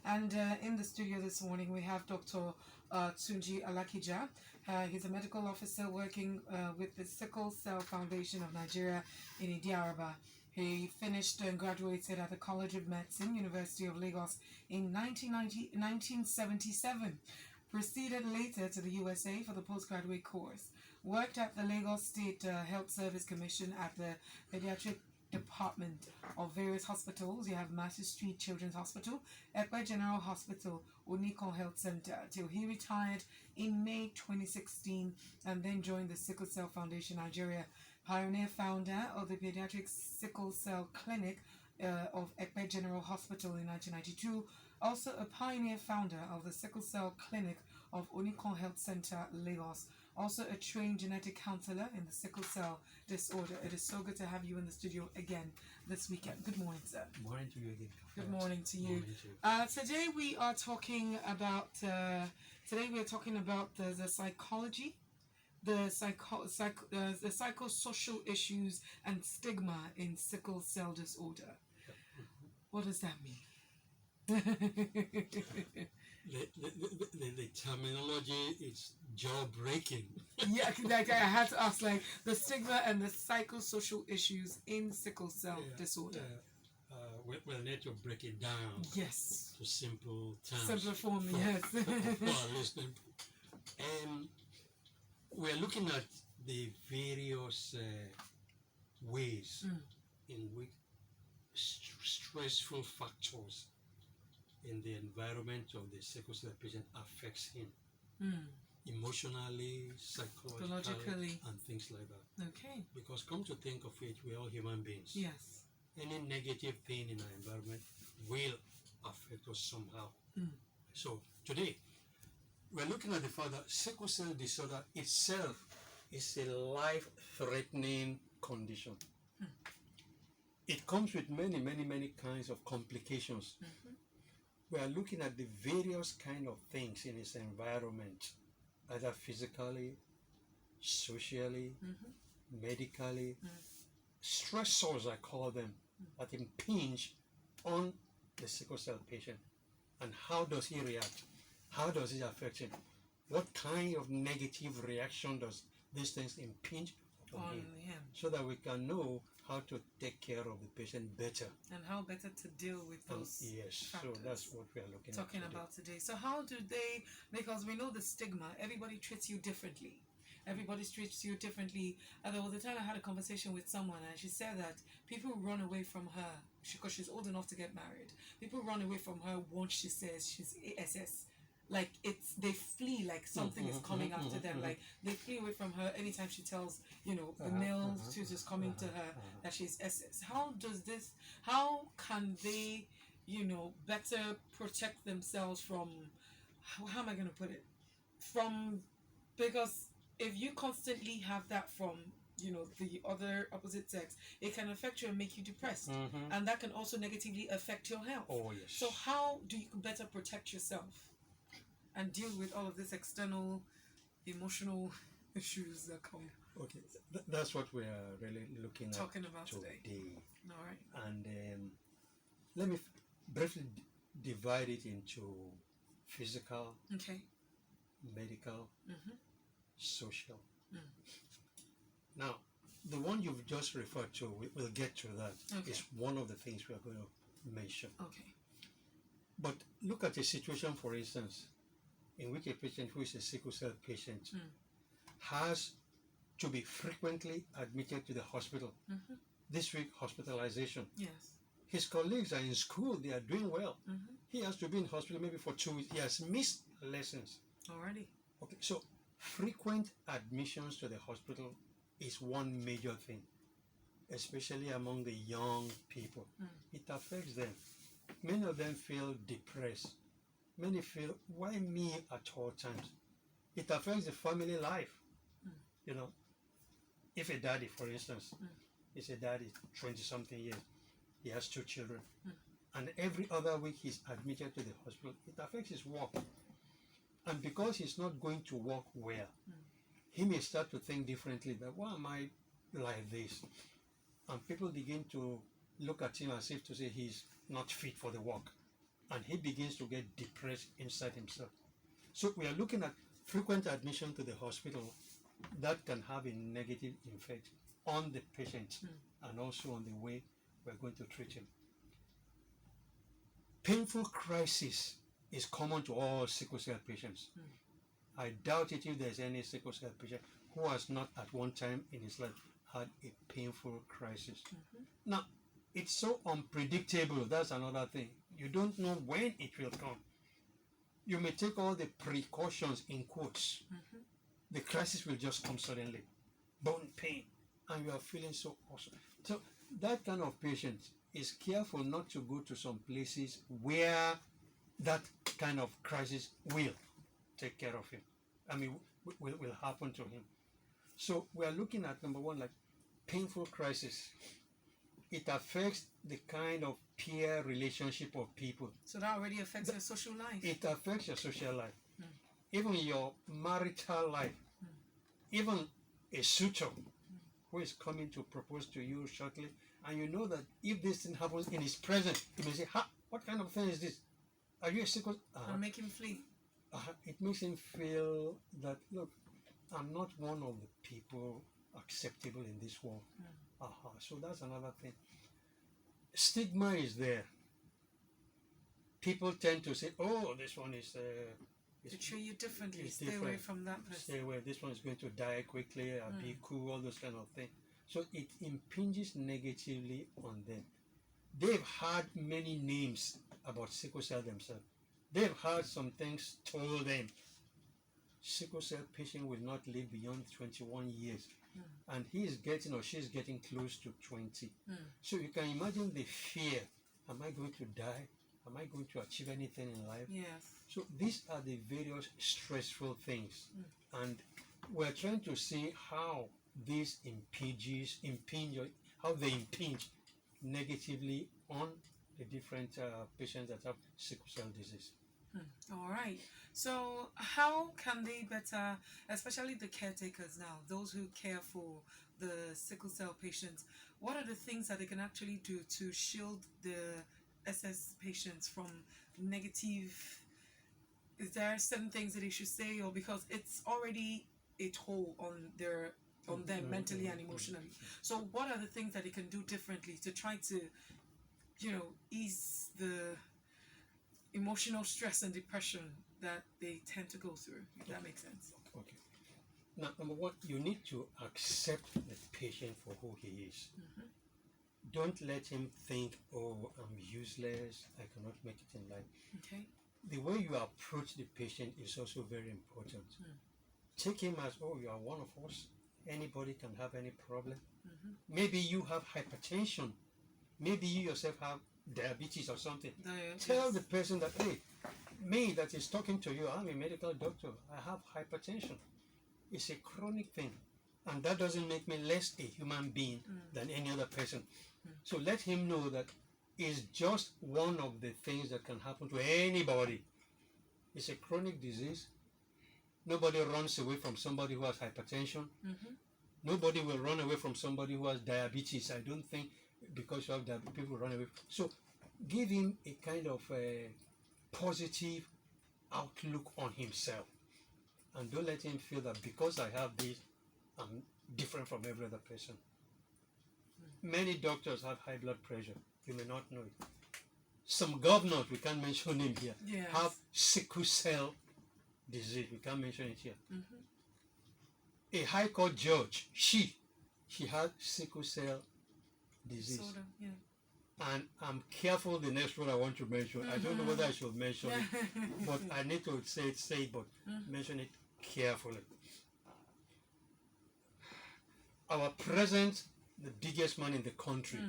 And in the studio this morning, we have Dr. Tunji Alakija. He's a medical officer working with the Sickle Cell Foundation of Nigeria in Idiaraba. He finished and graduated at the College of Medicine, University of Lagos in 1977. Proceeded later to the USA for the postgraduate course. Worked at the Lagos State Health Service Commission at the Pediatric Department of various hospitals. You have Massey Street Children's Hospital, Ekpe General Hospital, Unicon Health Center, till he retired in May 2016 and then joined the Sickle Cell Foundation Nigeria. Pioneer founder of the Pediatric Sickle Cell Clinic of Ekpe General Hospital in 1992. Also a pioneer founder of the Sickle Cell Clinic of Unicon Health Center, Lagos. Also a trained genetic counselor in the sickle cell disorder. It is so good to have you in the studio again this weekend. Good morning, sir. Good morning to you again. Good morning to you. Morning to you. Today we are talking about the psychology, the psychosocial issues and stigma in sickle cell disorder. What does that mean? The terminology is jaw-breaking. Yeah, like I had to ask, like the stigma and the psychosocial issues in sickle cell disorder. We'll need to break it down. Yes. To simple terms. Simpler form, yes. For our listeners. We're looking at the various ways in which stressful factors in the environment of the sickle cell patient affects him emotionally, psychologically, and things like that. Okay. Because come to think of it, we're all human beings. Yes. Any negative thing in our environment will affect us somehow. So today, we're looking at the fact that sickle cell disorder itself is a life-threatening condition. It comes with many kinds of complications. We are looking at the various kind of things in its environment, either physically, socially, medically, stressors I call them, that impinge on the sickle cell patient. And how does he react? How does it affect him? What kind of negative reaction does these things impinge on him? So that we can know how to take care of the patient better. And how better to deal with those yes, factors. So that's what we are talking about today. So how do they, because we know the stigma, everybody treats you differently. Everybody treats you differently. And there was a time I had a conversation with someone and she said that people run away from her because she's old enough to get married. People run away from her once she says she's ASS. Like they flee like something is coming after them. Like they flee away from her anytime she tells, the male tutors coming to her that she's SS. How can they, better protect themselves from, how am I going to put it? Because if you constantly have that from, the other opposite sex, it can affect you and make you depressed. And that can also negatively affect your health. Oh, yes. So how do you better protect yourself and deal with all of these external emotional issues that come? Okay, that's what we are really talking about today. All right. And let me briefly divide it into physical, medical, social. Now, the one you've just referred to, we'll get to that. Is one of the things we are going to mention. Okay. But look at a situation, for instance, in which a patient who is a sickle cell patient has to be frequently admitted to the hospital. This week, hospitalization. Yes. His colleagues are in school, they are doing well. He has to be in hospital maybe for 2 weeks. He has missed lessons. Already. Okay, so frequent admissions to the hospital is one major thing, especially among the young people. It affects them. Many of them feel depressed. Many feel, why me at all times? It affects the family life. If a daddy, for instance, is a daddy, 20-something years, he has 2 children, and every other week he's admitted to the hospital, it affects his work. And because he's not going to work well, he may start to think differently, that why am I like this? And people begin to look at him as if to say he's not fit for the work. and he begins to get depressed inside himself. So we are looking at frequent admission to the hospital that can have a negative effect on the patient and also on the way we're going to treat him. Painful crisis is common to all sickle cell patients. I doubt it if there's any sickle cell patient who has not at one time in his life had a painful crisis. Now, it's so unpredictable. That's another thing. You don't know when it will come. You may take all the precautions in quotes. The crisis will just come suddenly. Bone pain, and you are feeling so awesome. So that kind of patient is careful not to go to some places where that kind of crisis will take care of him. I mean, will happen to him. So we are looking at, number one, like painful crisis. It affects the kind of peer relationship of people. So that already affects your social life. It affects your social life, even your marital life, even a suitor who is coming to propose to you shortly, and you know that if this thing happens in his presence, he may say, "Ha, what kind of thing is this? Are you a sickle?" And make him flee. It makes him feel that, look, I'm not one of the people acceptable in this world. So that's another thing. Stigma is there. People tend to say, "Oh, this one is." They treat you differently. Stay different. away from that person. Stay away. This one is going to die quickly. Be cool. All those kind of things. So it impinges negatively on them. They've had many names about sickle cell themselves. They've had some things told them. Sickle cell patient will not live beyond 21 years. And he is getting or she is getting close to 20. So you can imagine the fear. Am I going to die? Am I going to achieve anything in life? Yes. So these are the various stressful things. And we're trying to see how these impinge negatively on the different patients that have sickle cell disease. All right. So how can they better, especially the caretakers now, those who care for the sickle cell patients, what are the things that they can actually do to shield the SS patients from negative? Is there certain things that they should say, or because it's already a toll on them mentally and emotionally? So what are the things that they can do differently to try to, ease the emotional stress and depression that they tend to go through, if that makes sense? Okay. Now, number one, you need to accept the patient for who he is. Don't let him think, "Oh, I'm useless, I cannot make it in life." Okay. The way you approach the patient is also very important. Take him as, "Oh, you are one of us. Anybody can have any problem." Maybe you have hypertension. Maybe you yourself have diabetes or something. Tell the person that, "Hey, me that is talking to you, I'm a medical doctor. I have hypertension. It's a chronic thing. And that doesn't make me less a human being than any other person." So let him know that it's just one of the things that can happen to anybody. It's a chronic disease. Nobody runs away from somebody who has hypertension. Nobody will run away from somebody who has diabetes. I don't think because you have diabetes, people run away. So give him a kind of a positive outlook on himself. And don't let him feel that because I have this, I'm different from every other person. Many doctors have high blood pressure. You may not know it. Some governors, we can't mention him here, have sickle cell disease. We can't mention it here. A high court judge, she had sickle cell disease. Sort of, yeah. And I'm careful the next one I want to mention. I don't know whether I should mention it, but I need to say it, but mention it carefully. Our president, the biggest man in the country,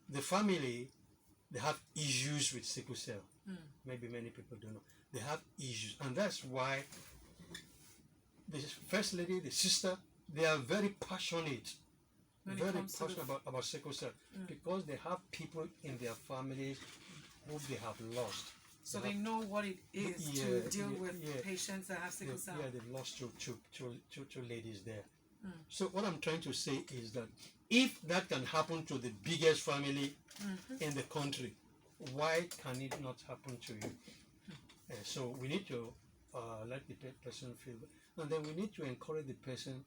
the family, they have issues with sickle cell. Maybe many people don't know. They have issues, and that's why the first lady, the sister, they are very passionate. Very passionate about sickle cell because they have people in their families who they have lost. So they know what it is to deal with patients that have sickle cell. Yeah, they've lost two ladies there. So what I'm trying to say is that if that can happen to the biggest family in the country, why can it not happen to you? So we need to let the person feel, and then we need to encourage the person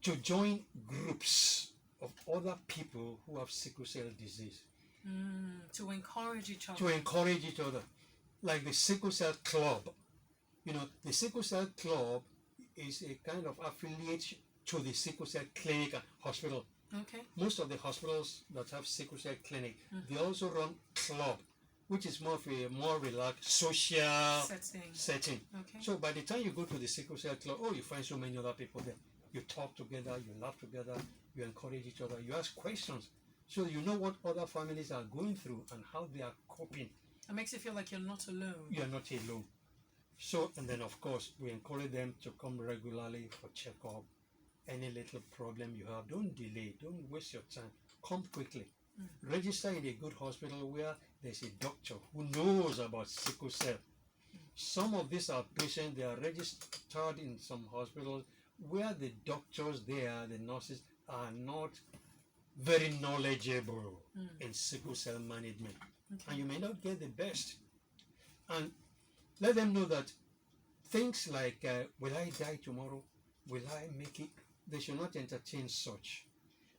to join groups of other people who have sickle cell disease. To encourage each other. To encourage each other, like the Sickle Cell Club. You know, the Sickle Cell Club is a kind of affiliate to the Sickle Cell Clinic and Hospital. Okay. Most of the hospitals that have Sickle Cell Clinic, they also run club, which is more of a more relaxed social setting. Okay. So by the time you go to the Sickle Cell Club, you find so many other people there. You talk together, you laugh together, you encourage each other, you ask questions. So you know what other families are going through and how they are coping. It makes you feel like you're not alone. You are not alone. So, and then of course, we encourage them to come regularly for checkup. Any little problem you have, don't delay, don't waste your time. Come quickly. Register in a good hospital where there's a doctor who knows about sickle cell. Some of these are patients, they are registered in some hospitals where the doctors there, the nurses, are not very knowledgeable in sickle cell management. And you may not get the best. And let them know that things like, will I die tomorrow? Will I make it? They should not entertain such.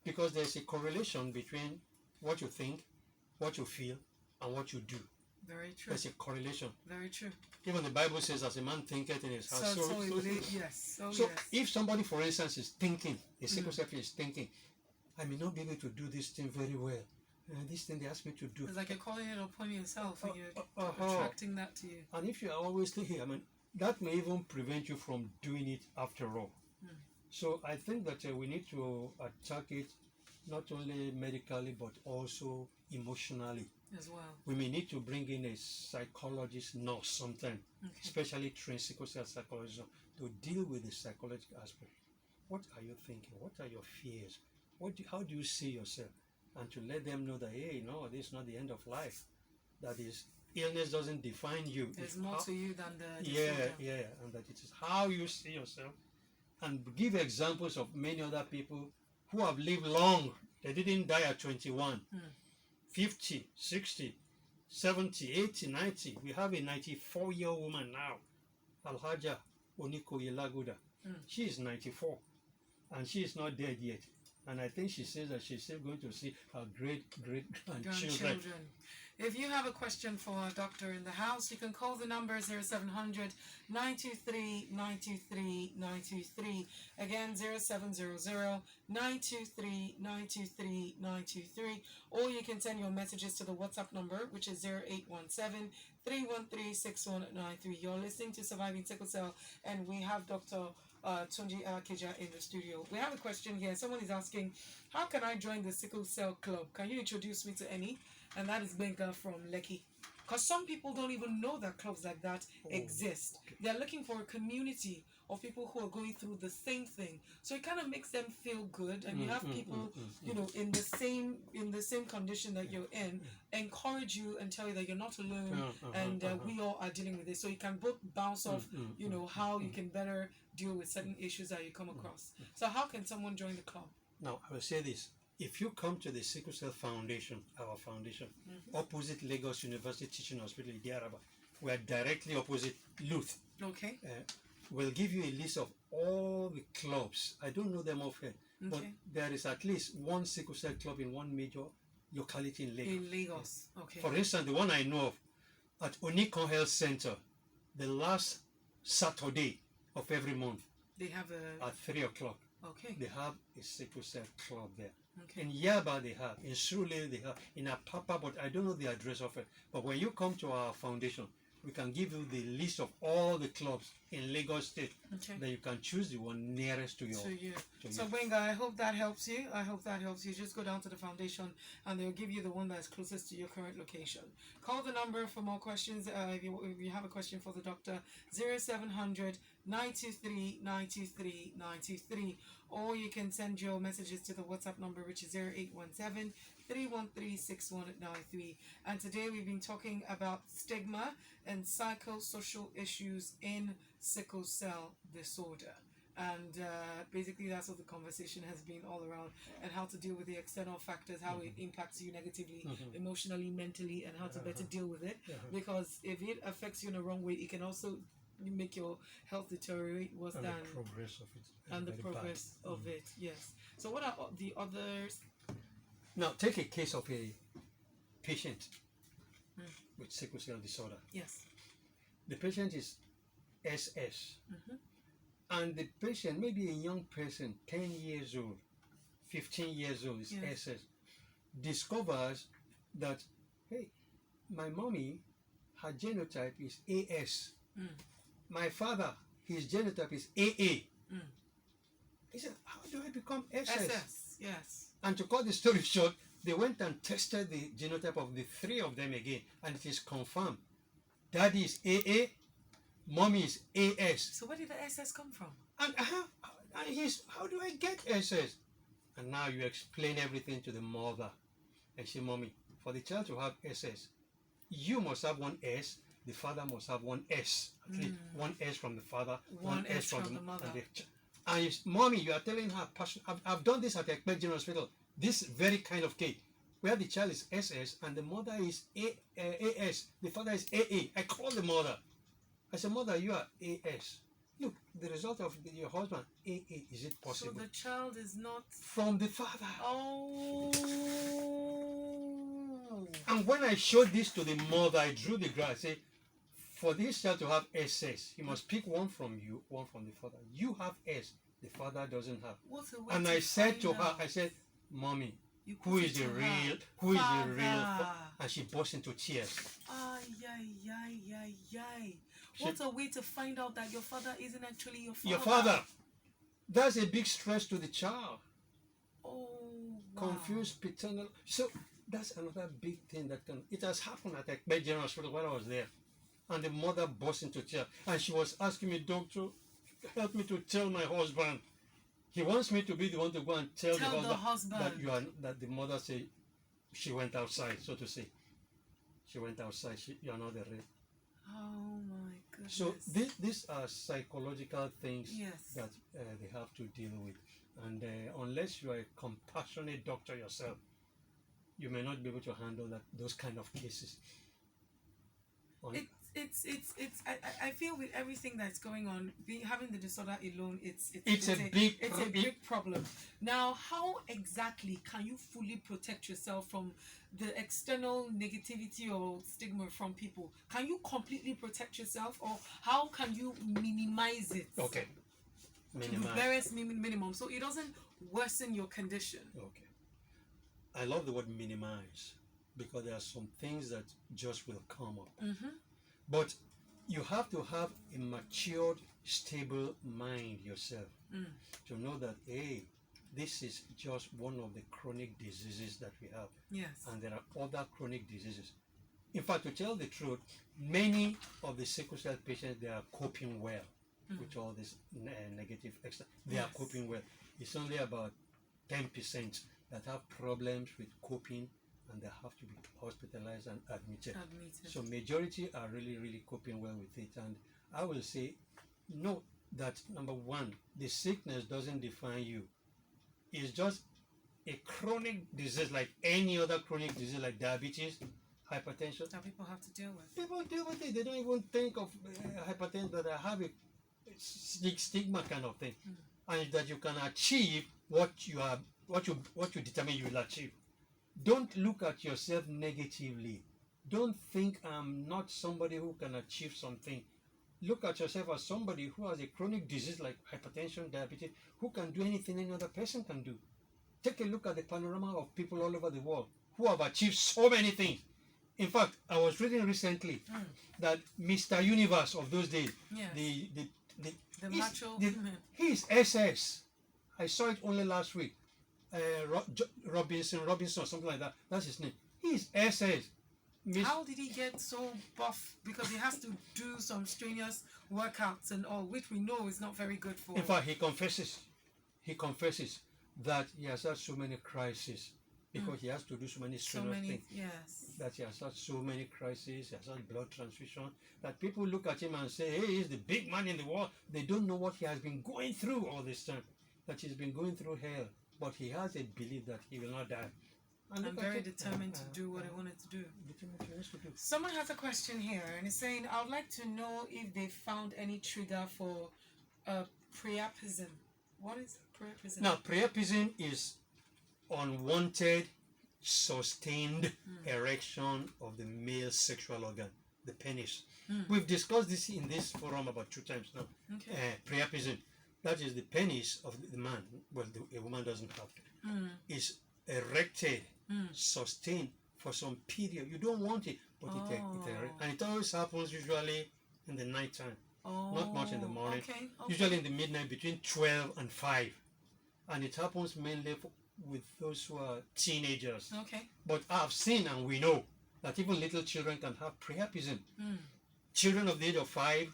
Because there's a correlation between what you think, what you feel, and what you do. Very true. There's a correlation. Very true. Even the Bible says, as a man thinketh in his heart, so if somebody, for instance, is thinking, a sickle cell is thinking, I may not be able to do this thing very well. This thing they ask me to do. It's like you're calling it upon yourself and you're attracting that to you. And if you are always thinking, that may even prevent you from doing it after all. So I think that we need to attack it not only medically but also emotionally as well. We may need to bring in a psychologist nurse sometime, especially trained sickle cell psychologist, to deal with the psychological aspect. What are you thinking? What are your fears? How do you see yourself? And to let them know that, hey, no, this is not the end of life. That is, illness doesn't define you. There's more to you than the disorder. And that it is how you see yourself. And give examples of many other people who have lived long. They didn't die at 21, 50, 60, 70, 80, 90. We have a 94-year-old woman now, Alakija Yelaguda. She is 94, and she is not dead yet. And I think she says that she's still going to see her great-grandchildren. If you have a question for a doctor in the house, you can call the number 0700 923 923 923. Again, 0700 923 923 923. Or you can send your messages to the WhatsApp number, which is 0817 313 6193. You're listening to Surviving Sickle Cell, and we have Dr. Tunji Alakija in the studio. We have a question here. Someone is asking, how can I join the Sickle Cell Club? Can you introduce me to any? And that is Benga from Lekki. Because some people don't even know that clubs like that exist. They're looking for a community of people who are going through the same thing. So it kind of makes them feel good, and you have people, you know, in the same condition that you're in, encourage you and tell you that you're not alone, and we all are dealing with this. So you can both bounce off, you know, how you can better deal with certain issues that you come across. So how can someone join the club? Now, I will say this. If you come to the Sickle Cell Foundation, our foundation, opposite Lagos University Teaching Hospital, Idiaraba, we are directly opposite Luth. Okay. We'll give you a list of all the clubs. I don't know them offhand, but there is at least one Sickle Cell club in one major locality in Lagos. In Lagos, okay. For instance, the one I know of, at Onikon Health Center, the last Saturday of every month, they have at 3 o'clock. Okay. They have a Sickle Cell club there. Okay. In Yaba they have, in Surulere they have, in Apapa, but I don't know the address of it. But when you come to our foundation, we can give you the list of all the clubs in Lagos State. Okay. Then you can choose the one nearest to you. So Benga, I hope that helps you. Just go down to the foundation and they'll give you the one that's closest to your current location. Call the number for more questions. If you have a question for the doctor, 0700 923 923 923. Or you can send your messages to the WhatsApp number, which is 0817 313 6193. And today we've been talking about stigma and psychosocial issues in sickle cell disorder. And basically that's what the conversation has been all around, and how to deal with the external factors, how it impacts you negatively, emotionally, mentally, and how to better deal with it. Because if it affects you in the wrong way, it can also make your health deteriorate worse And than the progress of it. and the very progress bad. of it. Yes. So what are the others? Now take a case of a patient with sickle cell disorder. Yes. The patient is SS. And the patient, maybe a young person, 10 years old, 15 years old, is Yes. SS, discovers that, hey, my mommy, her genotype is AS. My father, his genotype is AA. He said, how do I become SS? SS. Yes. And to cut the story short, they went and tested the genotype of the three of them again, and it is confirmed. Daddy is AA, mommy is AS. So where did the SS come from? And he's, how do I get SS? And now you explain everything to the mother. And she, mommy, for the child to have SS, you must have one S, the father must have one S. At least one S from the father, One S from the mother. And mommy, you are telling her, I've done this at the Paediatrician hospital, this very kind of case, where the child is SS and the mother is AS, the father is AA. I call the mother. I said, mother, you are AS. Look, the result of your husband, AA, is it possible? So the child is not from the father. Oh. And when I showed this to the mother, I drew the graph. I said, for this child to have SS, he must pick one from you, one from the father. You have S, the father doesn't have. What a way And to I said to find her, out. I said, mommy, You who put is it the to real, her. who is the real? Father. And she burst into tears. Ay, ay, ay, ay, ay. What a way to find out that your father isn't actually your father. Your father. That's a big stress to the child. Oh, wow. Confused paternal. So that's another big thing that can. It has happened at the General Hospital when I was there, and the mother burst into tears, and she was asking me, doctor, help me to tell my husband. He wants me to be the one to go and tell the husband that you are. That the mother say she went outside, so to say. She went outside. You are not the real. Oh my goodness. So these are psychological things that they have to deal with, and unless you are a compassionate doctor yourself, you may not be able to handle those kind of cases. I feel with everything that's going on, having the disorder alone, it's a big problem. Now, how exactly can you fully protect yourself from the external negativity or stigma from people? Can you completely protect yourself, or how can you minimize it? Okay. Minimize. To the barest minimum, so it doesn't worsen your condition. Okay. I love the word minimize, because there are some things that just will come up. But you have to have a matured, stable mind yourself to know that, hey, this is just one of the chronic diseases that we have. Yes. And there are other chronic diseases. In fact, to tell the truth, many of the sickle cell patients, they are coping well with all this negative extra. They are coping well. It's only about 10% that have problems with coping, and they have to be hospitalized and admitted. So majority are really, really coping well with it. And I will say, note that number one, the sickness doesn't define you. It's just a chronic disease like any other chronic disease, like diabetes, hypertension. That people have to deal with. People deal with it. They don't even think of hypertension, that I have a stigma kind of thing, and that you can achieve what you determine you will achieve. Don't look at yourself negatively. Don't think I'm not somebody who can achieve something. Look at yourself as somebody who has a chronic disease like hypertension, diabetes, who can do anything any other person can do. Take a look at the panorama of people all over the world who have achieved so many things. In fact, I was reading recently that Mr. Universe of those days, the macho, he is SS. I saw it only last week. Robinson, something like that. That's his name. He's SS. How did he get so buff? Because he has to do some strenuous workouts and all, which we know is not very good for. In fact, he confesses that he has had so many crises because he has to do so many So strenuous many, things. yes. That he has had so many crises, he has had blood transfusion, that people look at him and say, hey, he's the big man in the world. They don't know what he has been going through all this time, that he's been going through hell, but he has a belief that he will not die. And I'm look at very it. determined to do what I wanted to do. Determined he wants to do. Someone has a question here, and it's saying, I would like to know if they found any trigger for priapism. What is priapism? Now, priapism is unwanted, sustained erection of the male sexual organ, the penis. We've discussed this in this forum about 2 times now. Okay. Priapism, that is the penis of the man, well, a woman doesn't have it, is erected, sustained for some period. You don't want it, but it erects. And it always happens usually in the night time. Not much in the morning. Okay. Usually in the midnight between 12 and 5. And it happens mainly with those who are teenagers. Okay. But I've seen and we know that even little children can have priapism. Children of the age of 5,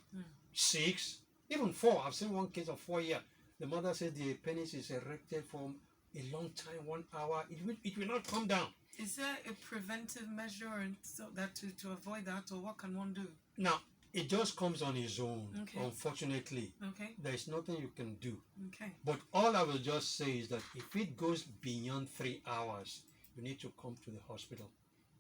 6, even 4. I've seen one case of 4 years. The mother said the penis is erected for a long time, 1 hour. It will not come down. Is there a preventive measure and so that to avoid that, or what can one do? Now, it just comes on its own. Okay. Unfortunately, Okay. there is nothing you can do. Okay. But all I will just say is that if it goes beyond 3 hours, you need to come to the hospital.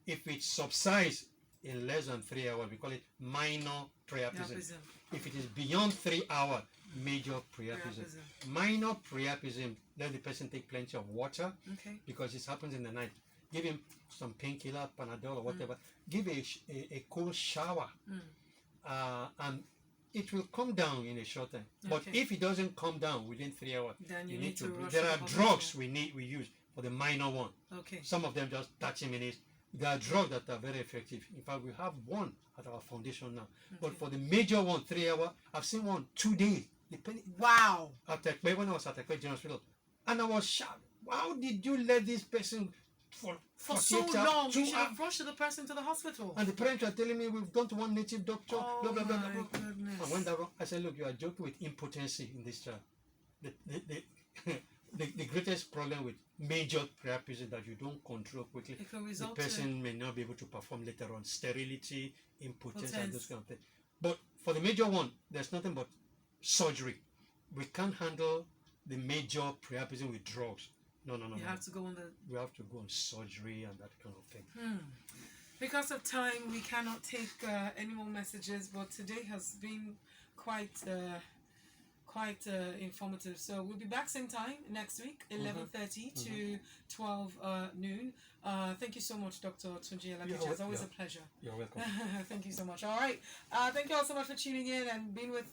If it subsides in less than 3 hours, we call it minor priapism. If it is beyond 3 hours, major priapism. Minor priapism, let the person take plenty of water, Okay. because it happens in the night. Give him some painkiller, Panadol or whatever. Give a cold shower, and it will come down in a short time. But Okay. if it doesn't come down within 3 hours, Then you need to rush there to are the drugs hospital. we use for the minor one. Okay. Some of them just 30 minutes. There are drugs that are very effective. In fact, we have one at our foundation now. But for the major one, 3 hours, I've seen one 2 days. Wow. When I was at the General Hospital, and I was shocked. How did you let this person for so 48 hours, long? 2 You should hours? have rushed the person to the hospital. And the parents are telling me we've gone to one native doctor, Oh blah, blah, blah, my blah, blah. goodness. And when that wrong, I said, look, you are joking with impotency in this child. The greatest problem with major priapism is that you don't control quickly. It can The result person may not be able to perform later on. Sterility, impotence, and Potence. those kind of things. But for the major one, there's nothing but surgery. We can't handle the major priapism with drugs. No. you have to go on the. We have to go on surgery and that kind of thing. Because of time, we cannot take any more messages. But today has been quite informative. So we'll be back same time next week, 11:30 to 12 noon. Thank you so much, Dr. Tunji Alakija. It's always a pleasure. You're welcome. Thank you so much. All right. Thank you all so much for tuning in and being with